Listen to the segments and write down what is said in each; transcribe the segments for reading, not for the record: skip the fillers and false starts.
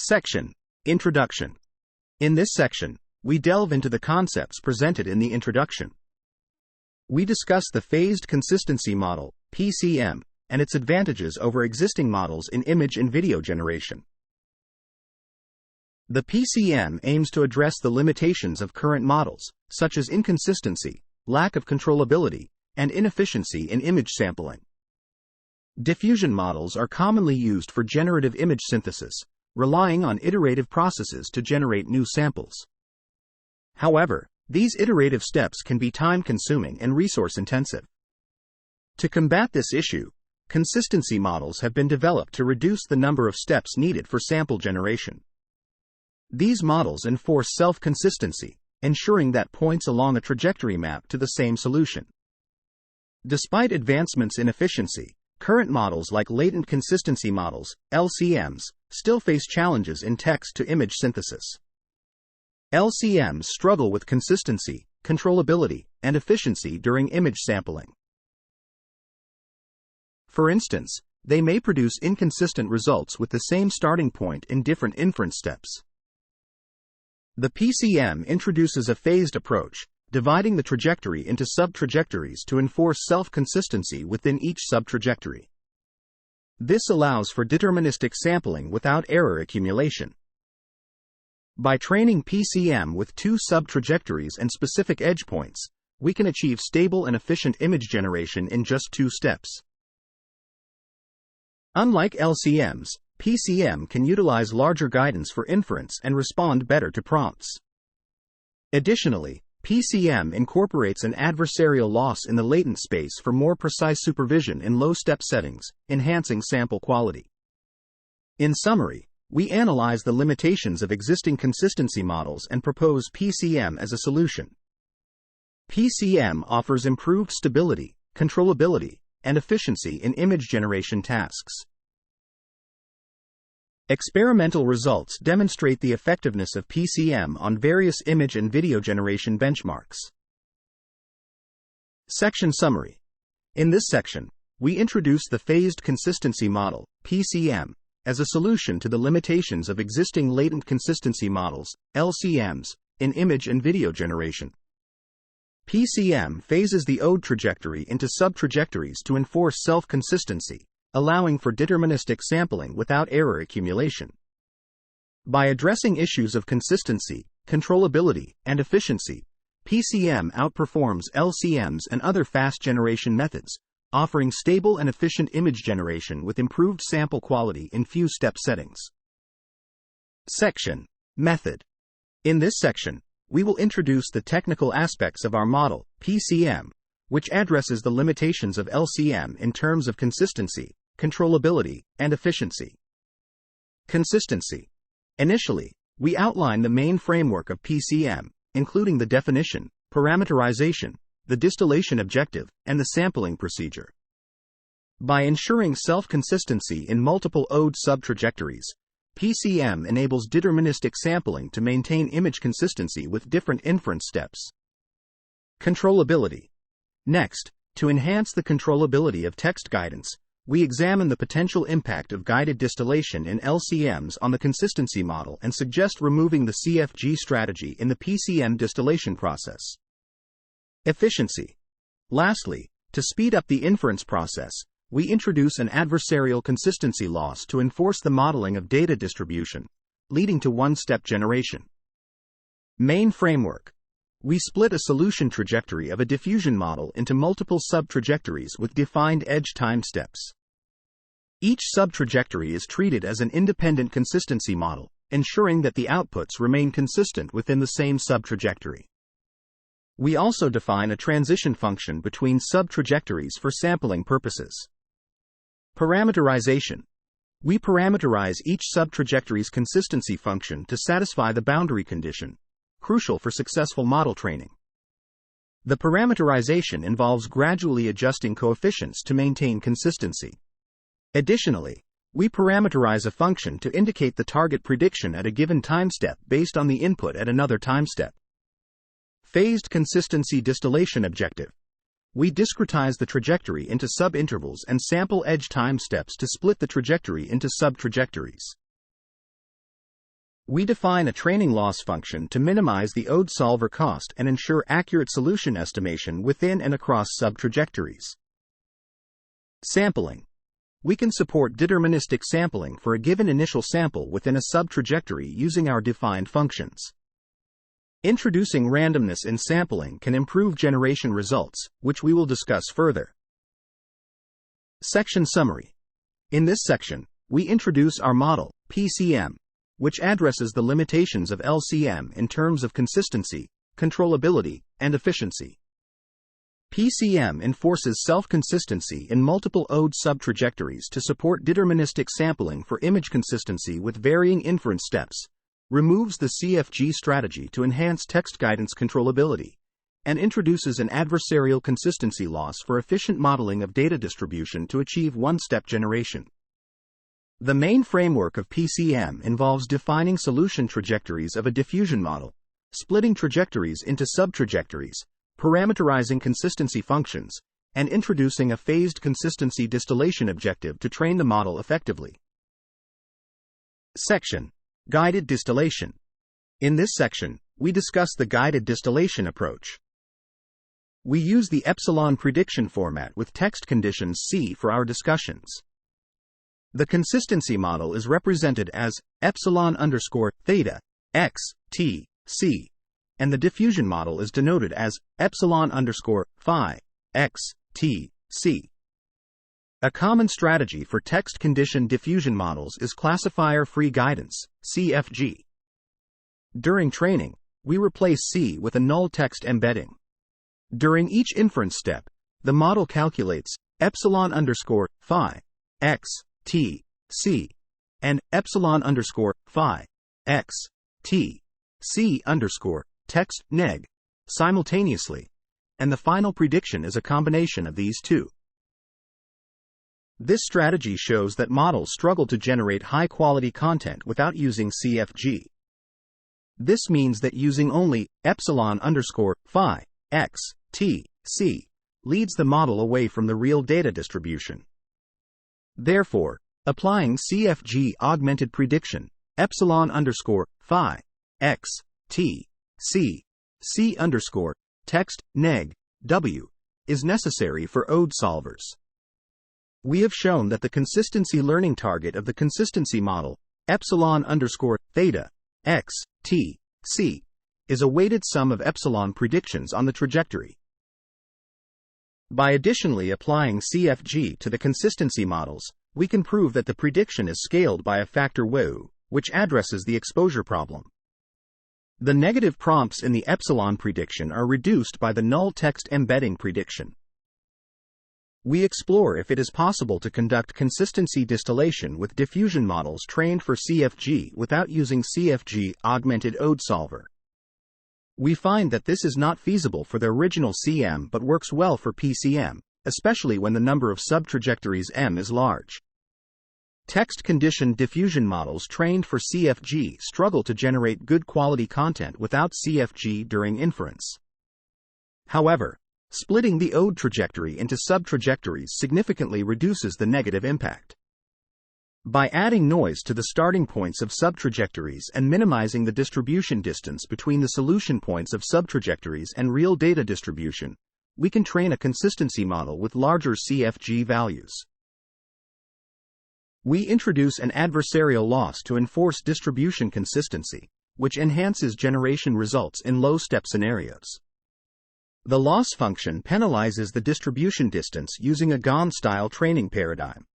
Section: Introduction. In this section, we delve into the concepts presented in the introduction. We discuss the phased consistency model, PCM, and its advantages over existing models in image and video generation. The PCM aims to address the limitations of current models, such as inconsistency, lack of controllability, and inefficiency in image sampling. Diffusion models are commonly used for generative image synthesis, relying on iterative processes to generate new samples. However, these iterative steps can be time-consuming and resource-intensive. To combat this issue, consistency models have been developed to reduce the number of steps needed for sample generation. These models enforce self-consistency, ensuring that points along a trajectory map to the same solution. Despite advancements in efficiency, current models like latent consistency models, LCMs, still face challenges in text-to-image synthesis. LCMs struggle with consistency, controllability, and efficiency during image sampling. For instance, they may produce inconsistent results with the same starting point in different inference steps. The PCM introduces a phased approach, dividing the trajectory into sub-trajectories to enforce self-consistency within each sub-trajectory. This allows for deterministic sampling without error accumulation. By training PCM with two sub-trajectories and specific edge points, we can achieve stable and efficient image generation in just 2 steps. Unlike LCMs, PCM can utilize larger guidance for inference and respond better to prompts. Additionally, PCM incorporates an adversarial loss in the latent space for more precise supervision in low-step settings, enhancing sample quality. In summary, we analyze the limitations of existing consistency models and propose PCM as a solution. PCM offers improved stability, controllability, and efficiency in image generation tasks. Experimental results demonstrate the effectiveness of PCM on various image and video generation benchmarks. Section Summary. In this section, we introduce the phased consistency model, PCM, as a solution to the limitations of existing latent consistency models, LCMs, in image and video generation. PCM phases the ODE trajectory into sub-trajectories to enforce self-consistency, allowing for deterministic sampling without error accumulation. By addressing issues of consistency, controllability, and efficiency, PCM outperforms LCMs and other fast generation methods, offering stable and efficient image generation with improved sample quality in few-step settings. Section: Method. In this section, we will introduce the technical aspects of our model, PCM, which addresses the limitations of LCM in terms of consistency, controllability, and efficiency. Consistency. Initially, we outline the main framework of PCM, including the definition, parameterization, the distillation objective, and the sampling procedure. By ensuring self-consistency in multiple ODE sub-trajectories, PCM enables deterministic sampling to maintain image consistency with different inference steps. Controllability. Next, to enhance the controllability of text guidance, we examine the potential impact of guided distillation in LCMs on the consistency model and suggest removing the CFG strategy in the PCM distillation process. Efficiency. Lastly, to speed up the inference process, we introduce an adversarial consistency loss to enforce the modeling of data distribution, leading to one-step generation. Main framework. We split a solution trajectory of a diffusion model into multiple sub-trajectories with defined edge time steps. Each sub-trajectory is treated as an independent consistency model, ensuring that the outputs remain consistent within the same sub-trajectory. We also define a transition function between sub-trajectories for sampling purposes. Parameterization. We parameterize each sub-trajectory's consistency function to satisfy the boundary condition, crucial for successful model training. The parameterization involves gradually adjusting coefficients to maintain consistency. Additionally, we parameterize a function to indicate the target prediction at a given time step based on the input at another time step. Phased consistency distillation objective. We discretize the trajectory into sub-intervals and sample edge time steps to split the trajectory into sub-trajectories. We define a training loss function to minimize the ODE solver cost and ensure accurate solution estimation within and across subtrajectories. Sampling. We can support deterministic sampling for a given initial sample within a subtrajectory using our defined functions. Introducing randomness in sampling can improve generation results, which we will discuss further. Section Summary. In this section, we introduce our model, PCM, which addresses the limitations of LCM in terms of consistency, controllability, and efficiency. PCM enforces self-consistency in multiple ODE subtrajectories to support deterministic sampling for image consistency with varying inference steps, removes the CFG strategy to enhance text guidance controllability, and introduces an adversarial consistency loss for efficient modeling of data distribution to achieve one-step generation. The main framework of PCM involves defining solution trajectories of a diffusion model, splitting trajectories into subtrajectories, parameterizing consistency functions, and introducing a phased consistency distillation objective to train the model effectively. Section: Guided Distillation. In this section, we discuss the guided distillation approach. We use the epsilon prediction format with text conditions C for our discussions. The consistency model is represented as epsilon underscore theta x t c, and the diffusion model is denoted as epsilon underscore phi x t c. A common strategy for text condition diffusion models is classifier-free guidance, CFG. During training, we replace C with a null text embedding. During each inference step, the model calculates epsilon underscore phi x t c and epsilon underscore phi x t c underscore text neg simultaneously, and the final prediction is a combination of these two. This strategy shows that models struggle to generate high-quality content without using CFG. This means that using only epsilon underscore phi x t c leads the model away from the real data distribution. Therefore, applying CFG augmented prediction, epsilon underscore phi x t c c underscore text neg w, is necessary for ODE solvers. We have shown that the consistency learning target of the consistency model, epsilon underscore theta x t c, is a weighted sum of epsilon predictions on the trajectory. By additionally applying CFG to the consistency models, we can prove that the prediction is scaled by a factor WU, which addresses the exposure problem. The negative prompts in the epsilon prediction are reduced by the null text embedding prediction. We explore if it is possible to conduct consistency distillation with diffusion models trained for CFG without using CFG augmented ODE solver. We find that this is not feasible for the original CM but works well for PCM, especially when the number of subtrajectories M is large. Text-conditioned diffusion models trained for CFG struggle to generate good quality content without CFG during inference. However, splitting the ODE trajectory into subtrajectories significantly reduces the negative impact. By adding noise to the starting points of subtrajectories and minimizing the distribution distance between the solution points of subtrajectories and real data distribution, we can train a consistency model with larger CFG values. We introduce an adversarial loss to enforce distribution consistency, which enhances generation results in low-step scenarios. The loss function penalizes the distribution distance using a GAN-style training paradigm.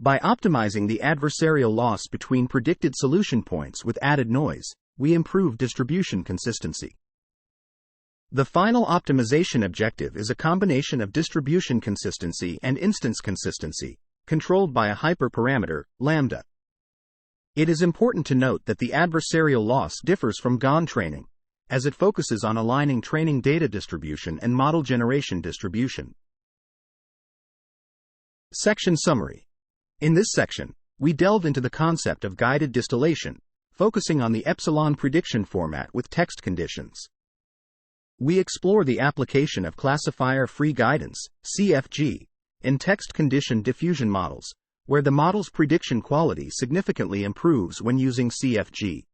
By optimizing the adversarial loss between predicted solution points with added noise, we improve distribution consistency. The final optimization objective is a combination of distribution consistency and instance consistency, controlled by a hyperparameter, lambda. It is important to note that the adversarial loss differs from GAN training, as it focuses on aligning training data distribution and model generation distribution. Section Summary. In this section, we delve into the concept of guided distillation, focusing on the epsilon prediction format with text conditions. We explore the application of classifier-free guidance, CFG, in text condition diffusion models, where the model's prediction quality significantly improves when using CFG.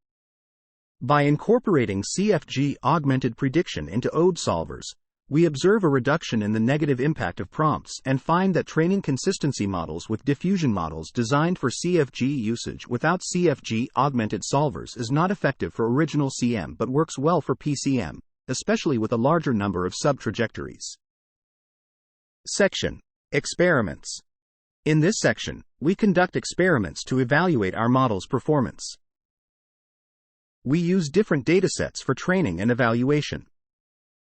By incorporating CFG augmented prediction into ODE solvers, we observe a reduction in the negative impact of prompts and find that training consistency models with diffusion models designed for CFG usage without CFG augmented solvers is not effective for original CM but works well for PCM, especially with a larger number of sub-trajectories. Section: Experiments. In this section, we conduct experiments to evaluate our model's performance. We use different datasets for training and evaluation.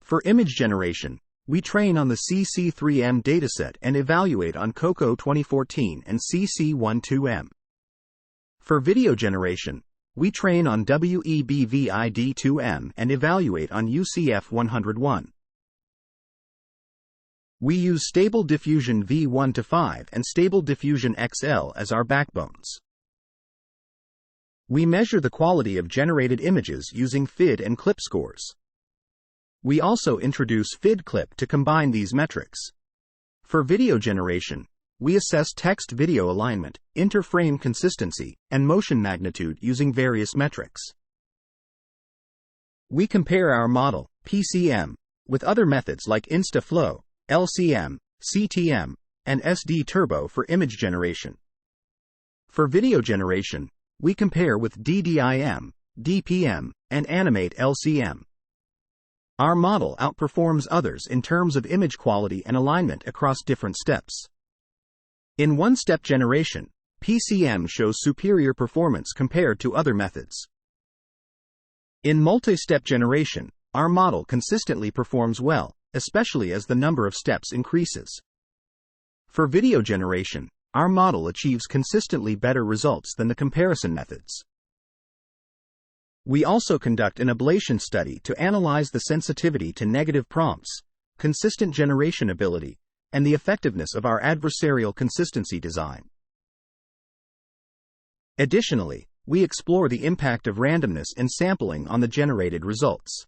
For image generation, we train on the CC3M dataset and evaluate on COCO 2014 and CC12M. For video generation, we train on WEBVID2M and evaluate on UCF 101. We use Stable Diffusion V1-5 and Stable Diffusion XL as our backbones. We measure the quality of generated images using FID and CLIP scores. We also introduce FID-CLIP to combine these metrics. For video generation, we assess text-video alignment, interframe consistency, and motion magnitude using various metrics. We compare our model, PCM, with other methods like InstaFlow, LCM, CTM, and SD Turbo for image generation. For video generation, we compare with DDIM, DPM, and Animate LCM. Our model outperforms others in terms of image quality and alignment across different steps. In one-step generation, PCM shows superior performance compared to other methods. In multi-step generation, our model consistently performs well, especially as the number of steps increases. For video generation, our model achieves consistently better results than the comparison methods. We also conduct an ablation study to analyze the sensitivity to negative prompts, consistent generation ability, and the effectiveness of our adversarial consistency design. Additionally, we explore the impact of randomness in sampling on the generated results.